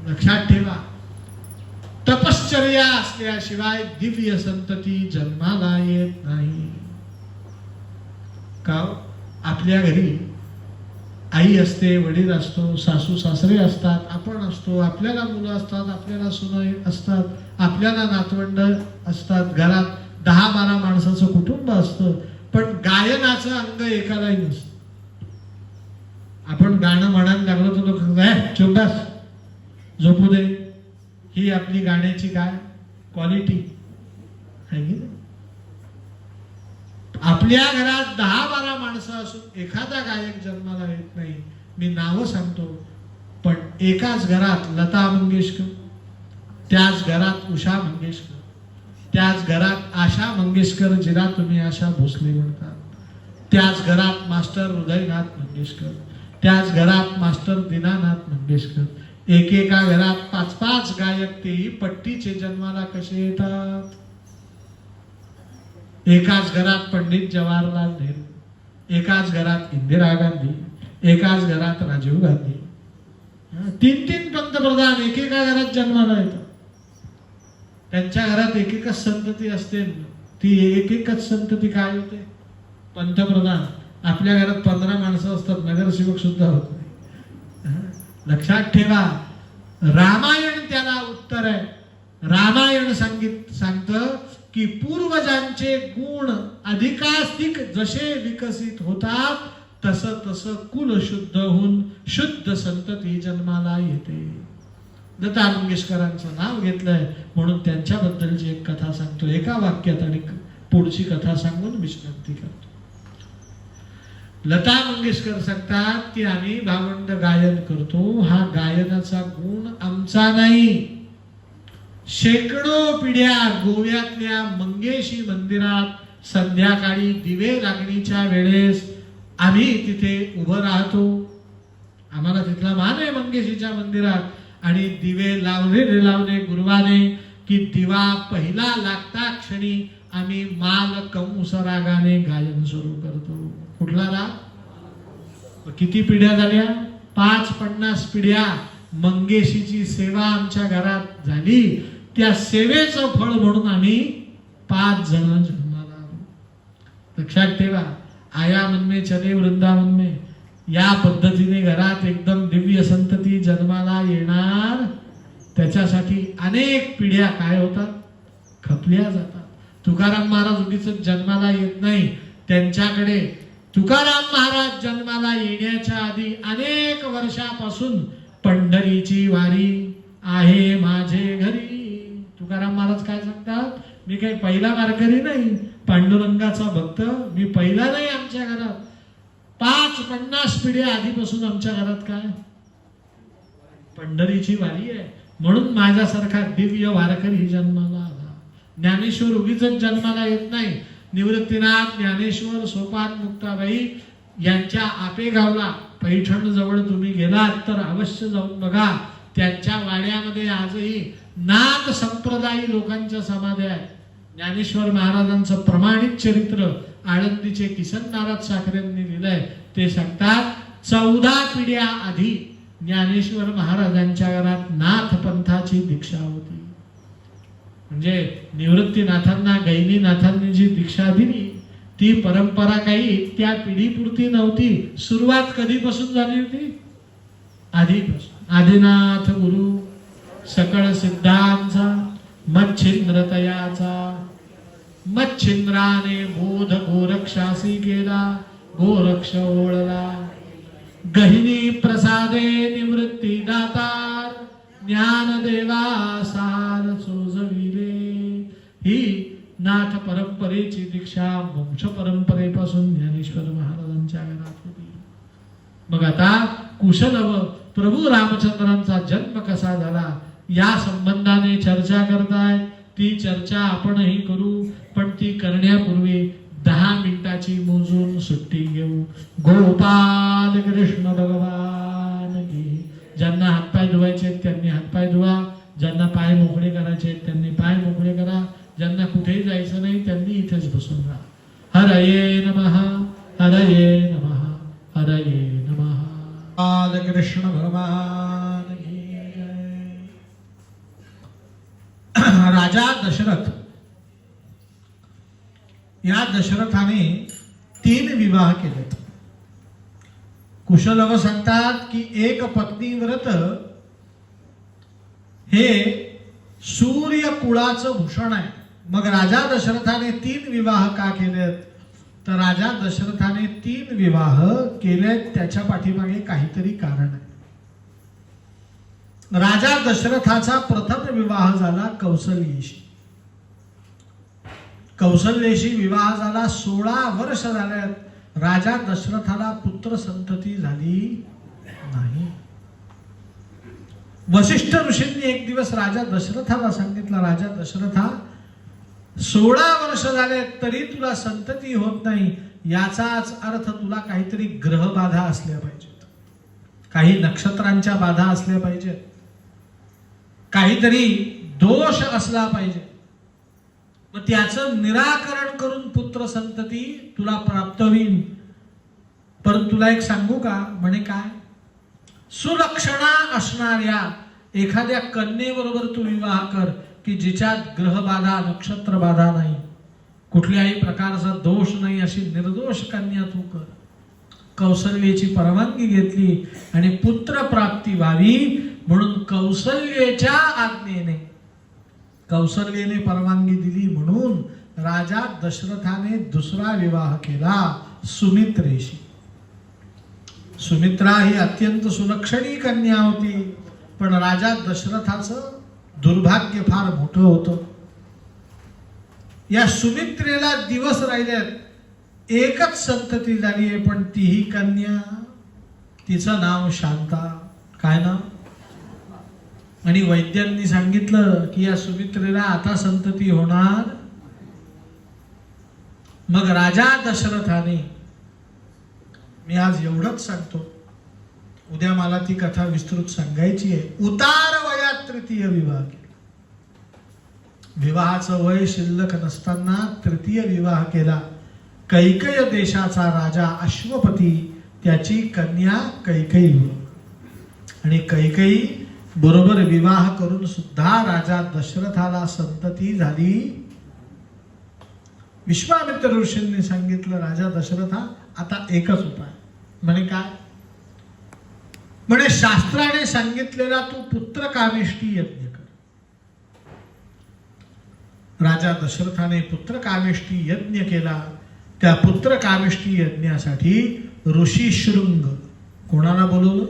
लक्षात ठेवा, तपश्चर्या असल्याशिवाय दिव्य संतती जन्माला येत नाही. का आपल्या घरी आई असते, वडील असतो, सासू सासरे असतात, आपण असतो, आपल्याला मुलं असतात, आपल्याला सुना असतात, आपल्याला नातवंड असतात, घरात 10-12 माणसाचं कुटुंब असतं, पण गायनाचं अंग एकालाही नसतं. आपण गाणं म्हणायला लागलो तर लोक चुपचाप झोपू दे. ही आपली गाण्याची काय क्वालिटी आहे की नाही? आपल्या घरात 10-12 माणसं असून एखादा गायक जन्माला येत नाही. मी नावं सांगतो, पण एकाच घरात लता मंगेशकर, त्याच घरात उषा मंगेशकर, त्याच घरात आशा मंगेशकर, जिला तुम्ही आशा भोसले म्हणता, त्याच घरात मास्टर हृदयनाथ मंगेशकर, त्याच घरात मास्टर दीनानाथ मंगेशकर, एकेका घरात 5-5 गायक, तेही पट्टीचे जन्माला कसे येतात. एकाच घरात पंडित जवाहरलाल नेहरू, एकाच घरात इंदिरा गांधी, एकाच घरात राजीव गांधी, 3-3 पंतप्रधान एकेका घरात जन्माला येतात. त्यांच्या घरात एकेकच संतती असते. ती एकेकच संतती काय होते? पंतप्रधान. आपल्या घरात 15 माणसं असतात, नगरसेवक सुद्धा होत नाही. लक्षात ठेवा, रामायण त्याला उत्तर आहे. रामायण सांगतं की पूर्वजांचे गुण अधिकाधिक जसे विकसित होतात तसं तसं कुल शुद्ध होऊन शुद्ध संतती जन्माला येते. लता मंगेशकरांचं नाव घेतलंय म्हणून त्यांच्याबद्दलची एक कथा सांगतो एका वाक्यात, आणि पुढची कथा सांगून विश्रांती करतो. लता मंगेशकर सांगतात की आम्ही भावंड गायन करतो, हा गायनाचा गुण आमचा नाही. शेकडो पिढ्या गोव्यातल्या मंगेशी मंदिरात संध्याकाळी दिवे लागणीच्या वेळेस आम्ही तिथे उभं राहतो. आम्हाला तिथला मान आहे मंगेशीच्या मंदिरात, आणि दिवे लावणे गुरुवाने की दिवा पहिला लागता क्षणी आम्ही माल कंस रागाने गायन सुरू करतो. कुठला राग? किती पिढ्या झाल्या? 5-50 पिढ्या मंगेशीची सेवा आमच्या घरात झाली. त्या सेवेचं फळ म्हणून आम्ही 5 जण जन्माला आलो. लक्षात ठेवा, आया मन में चले वृंदावन में, या पद्धतीने घरात एकदम दिव्य संतती जन्माला येणार. त्याच्यासाठी अनेक पिढ्या काय होतात? खपल्या जातात. तुकाराम महाराज उगीच जन्माला येत नाही. त्यांच्याकडे तुकाराम महाराज जन्माला येण्याच्या आधी अनेक वर्षापासून पंढरीची वारी आहे माझे घरी. तुकाराम महाराज काय सांगतात? मी काही पहिला वारकरी नाही, पांडुरंगाचा भक्त मी पहिला नाही. आमच्या घरात 5-50 पिढ्या आधीपासून आमच्या घरात काय पंढरीची वारी आहे. म्हणून माझ्यासारखा दिव्य वारकरी जन्माला आला. ज्ञानेश्वर उगीच जन्माला येत नाही. निवृत्तीनाथ ज्ञानेश्वर सोपान मुक्ताबाई यांच्या आपेगावला पैठण जवळ तुम्ही गेलात तर अवश्य जाऊन बघा. त्यांच्या वाड्यामध्ये आजही नाथ संप्रदायी लोकांच्या समाध्या आहेत. ज्ञानेश्वर महाराजांचं प्रमाणित चरित्र आळंदीचे किसन नारायण साखरेंनी लिहिलंय. ते सांगतात 14 पिढ्या आधी ज्ञानेश्वर महाराजांच्या घरात नाथ पंथाची दीक्षा होती. म्हणजे निवृत्तीनाथांना गैनीनाथांनी जी दीक्षा दिली ती परंपरा काही त्या पिढीपुरती नव्हती. सुरुवात कधीपासून झाली होती? आधीपासून. आदिनाथ गुरु सकळ सिद्धांचा मच्छिंद्रतयाचा, मच्छिंद्राने बोध गोरक्षासी केला, गोरक्ष ओळला. गहिनी प्रसादे निवृत्ती दातार, ज्ञानदेवा सार सोजविले. ही नाथ परंपरेची दीक्षा वंश परंपरेपासून ज्ञानेश्वर महाराजांच्या घरात होती. मग आता कुशलव प्रभू रामचंद्रांचा जन्म कसा झाला या संबंधाने चर्चा करताय. ती चर्चा आपणही करू, पण ती करण्यापूर्वी 10 मिनिटाची मोजून सुट्टी घेऊ. गोपाल कृष्ण भगवान की. ज्यांना हातपाय धुवायचे त्यांनी हातपाय धुवा, ज्यांना पाय मोकळे करायचे त्यांनी पाय मोकळे करा, ज्यांना कुठेही जायचं नाही त्यांनी इथेच बसून राहा. हरये नमः, हरये नमः, हरये नमः. गोपाल कृष्ण भगवान की जय. राजा दशरथ, या दशरथाने 3 विवाह केलेत. कुशलव सांगतात की एक पत्नी व्रत हे सूर्य कुळाचं भूषण आहे. मग राजा दशरथाने 3 विवाह का केलेत? तर राजा दशरथाने 3 विवाह केलेत त्याच्या पाठीमागे काहीतरी कारण आहे. राजा दशरथाचा प्रथम विवाह झाला कौसल्येशी. कौसल्येशी विवाह झाला. 16 वर्ष झाल्यात राजा दशरथाला पुत्र संतती झाली नाही. वसिष्ठ ऋषींनी एक दिवस राजा दशरथाला सांगितलं, राजा दशरथा, 16 वर्ष झाले तरी तुला संतती होत नाही, याचाच अर्थ तुला काहीतरी ग्रह बाधा असल्या पाहिजेत, काही नक्षत्रांच्या बाधा असल्या पाहिजेत, काहीतरी दोष असला पाहिजे. मग त्याचं निराकरण करून पुत्र संतती तुला प्राप्त होईल. परंतु तुला एक सांगू का? म्हणे काय? सुलक्षणा असणाऱ्या एखाद्या कन्येबरोबर तू विवाह कर की जिच्यात ग्रहबाधा नक्षत्रबाधा नाही, कुठल्याही प्रकारचा दोष नाही, अशी निर्दोष कन्या तू कर. कौसल्येची परवानगी घेतली आणि पुत्र प्राप्ती व्हावी म्हणून कौसल्येच्या आज्ञेने, कौसल्येने परवानगी दिली म्हणून राजा दशरथाने दुसरा विवाह केला सुमित्रेशी. सुमित्रा ही अत्यंत सुलक्षणी कन्या होती, पण राजा दशरथाचं दुर्भाग्य फार मोठं होतं. या सुमित्रेला दिवस राहिलेत, एकच संतती झाली आहे, पण तीही कन्या, तिचं नाव शांता. काय नाव? आणि वैद्यांनी सांगितलं की या सुमित्रेला आता संतती होणार. मग राजा दशरथाने, मी आज एवढंच सांगतो, उद्या मला ती कथा विस्तृत सांगायची आहे. उतार वयात तृतीय विवाह केला. विवाहाचं वय शिल्लक नसताना तृतीय विवाह केला. कैकेय देशाचा राजा अश्वपती, त्याची कन्या कैकेयी, आणि कैकेयी बरोबर विवाह करून सुद्धा राजा दशरथाला संतती झाली. विश्वामित्र ऋषींनी सांगितलं, राजा दशरथा, आता एकच उपाय. म्हणे काय? म्हणे शास्त्राने सांगितलेला तू पुत्र कामेष्टी यज्ञ कर. राजा दशरथाने पुत्र कामेष्टी यज्ञ केला. त्या पुत्र कामेष्टी यज्ञासाठी ऋषी शृंग, कोणाला बोलवलं?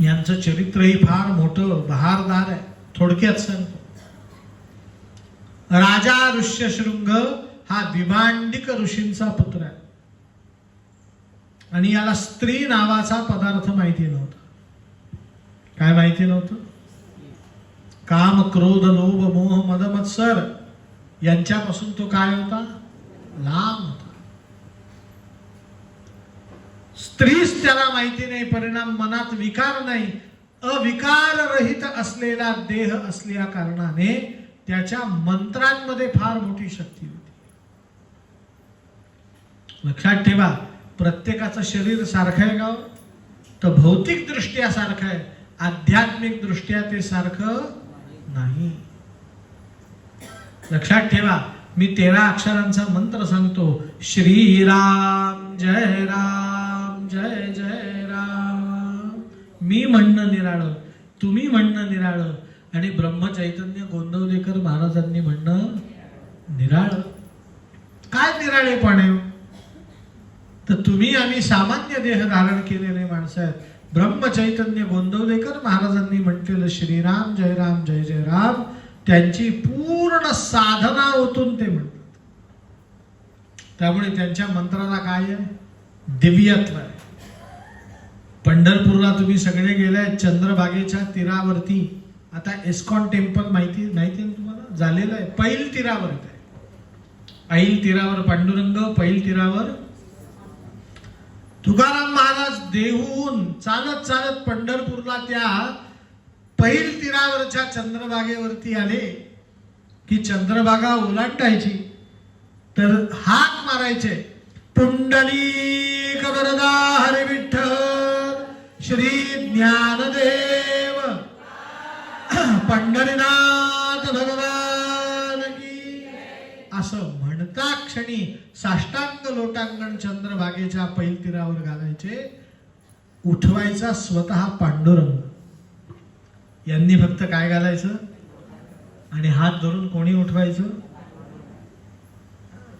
यांचं चरित्रही फार मोठं बहारदार आहे. थोडक्यात सांगतो. राजा ऋष्यशृंग हा विभांडिक ऋषींचा पुत्र आहे आणि याला स्त्री नावाचा पदार्थ माहिती नव्हता. काय माहिती नव्हतं? काम, क्रोध, लोभ, मोह, मद, मत्सर यांच्यापासून तो काय होता? लांब होता. स्त्रीच त्याला माहिती नाही. परिणाम, मनात विकार नाही. अविकार रहित असलेला देह असल्या कारणाने त्याच्या मंत्रांमध्ये फार मोठी शक्ती होती. लक्षात ठेवा, प्रत्येकाचं शरीर सारखं आहे का? तर भौतिक दृष्ट्या सारखं आहे, आध्यात्मिक दृष्ट्या ते सारखं नाही. लक्षात ठेवा, मी 13 अक्षरांचा मंत्र सांगतो. श्रीराम जय राम जय जय राम. मी म्हणणं निराळं, तुम्ही म्हणणं निराळं, आणि ब्रह्मचैतन्य गोंदवलेकर महाराजांनी म्हणणं निराळं. काय निराळेपण आहे? तर तुम्ही आम्ही सामान्य देह धारण केलेले माणसं आहेत. ब्रह्मचैतन्य गोंदवलेकर महाराजांनी म्हटलेलं श्रीराम जय राम जय जय राम, त्यांची पूर्ण साधना ओतून ते म्हणतात. त्यामुळे त्यांच्या मंत्राला काय आहे? दिव्यत्व आहे. पंढरपूरला तुम्ही सगळे गेलाय, चंद्रभागेच्या तीरावरती आता इस्कॉन टेम्पल माहिती ना तुम्हाला? झालेलं आहे. पैल तीरावर आहे. पैल तीरावर पांडुरंग, पैल तीरावर तुकाराम महाराज देहून चालत चालत पंढरपूरला त्या पैल तीरावरच्या चंद्रभागेवरती आले की चंद्रभागा ओलांडायची, तर हाक मारायचे, पुंडलिक वरदा हरी विठ्ठल श्री ज्ञानदेव पंढरीनाथ भगवान की. असं म्हणता क्षणी साष्टांग लोटांगण चंद्रभागेच्या पैलतीरावर घालायचे. उठवायचा स्वतः पांडुरंग. यांनी फक्त काय घालायचं आणि हात धरून कोणी उठवायचं.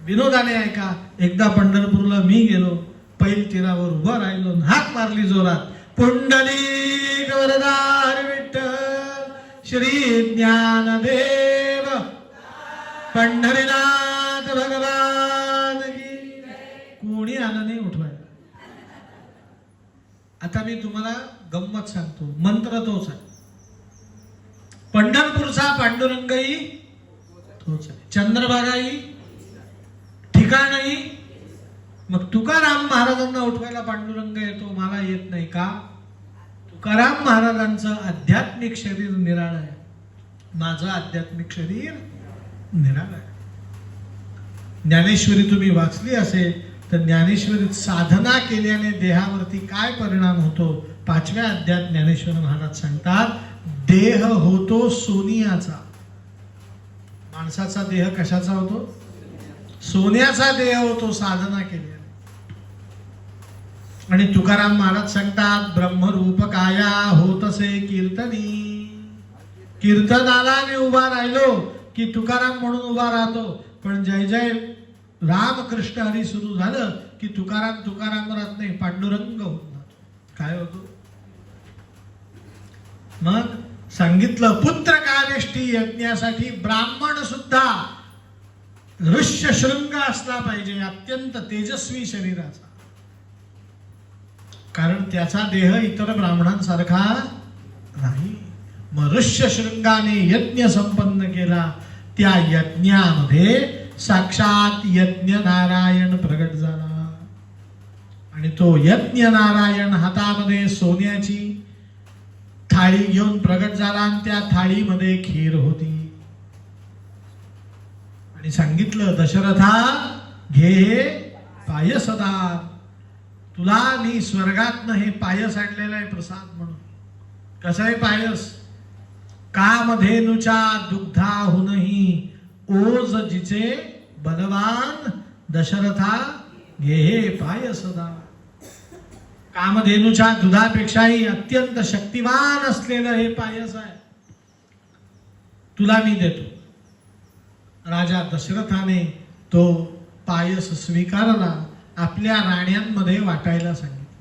विनोदाने ऐका, एकदा पंढरपूरला मी गेलो, पैलतीरावर उभं राहिलो, हाक मारली जोरात, पुंडलिक वरदा हरी विठ्ठल श्री ज्ञानदेव पंढरीनाथ भगवान की. कोणी आलं नाही उठवायला. आता मी तुम्हाला गंमत सांगतो, मंत्र तोच आहे. पंढरपूरचा पांडुरंगही तोच आहे, चंद्रभागाही ठिकाणही. मग तुकाराम महाराजांना उठवायला पांडुरंग येतो, मला येत नाही का? तुकाराम महाराजांचं आध्यात्मिक शरीर निराळं आहे, माझं आध्यात्मिक शरीर निराळं आहे. ज्ञानेश्वरी तुम्ही वाचली असेल तर ज्ञानेश्वरीत साधना केल्याने देहावरती काय परिणाम होतो 5व्या अध्यायात ज्ञानेश्वर महाराज सांगतात. देह होतो सोनियाचा. माणसाचा देह कशाचा होतो? सोन्याचा देह होतो साधना केल्याने. आणि तुकाराम महाराज सांगतात, ब्रह्मरूप काया होतसे कीर्तनी. कीर्तनाला मी उभा राहिलो की तुकाराम म्हणून उभा राहतो, पण जय जय रामकृष्ण हरी सुरू झालं की तुकाराम तुकाराम राहत नाही, पांडुरंग होत जातो. काय होतो? मग सांगितलं, पुत्र कावेष्टी यज्ञासाठी ब्राह्मण सुद्धा ऋष्य शृंग असला पाहिजे, अत्यंत तेजस्वी शरीराचा. कारण त्याचा देह इतर ब्राह्मणांसारखा नाही. मग ऋष्य शृंगाने यज्ञ संपन्न केला. त्या यज्ञामध्ये साक्षात यज्ञ नारायण प्रगट झाला. आणि तो यज्ञ नारायण हातामध्ये सोन्याची थाळी घेऊन प्रगट झाला. आणि त्या थाळीमध्ये खीर होती. आणि सांगितलं, दशरथा घे पायसदार, तुला मी स्वर्गातनं हे पायस आणलेला आहे प्रसाद म्हणून. कसं आहे पायस? कामधेनुच्या दुग्धाहूनही ओज जिचे बलवान, दशरथा घे पायसदार. कामधेनुच्या दुधापेक्षाही अत्यंत शक्तिमान असलेलं हे पायस आहे, तुला मी देतो. राजा दशरथाने तो पायस स्वीकारला, आपल्या राण्यांमध्ये वाटायला सांगितलं.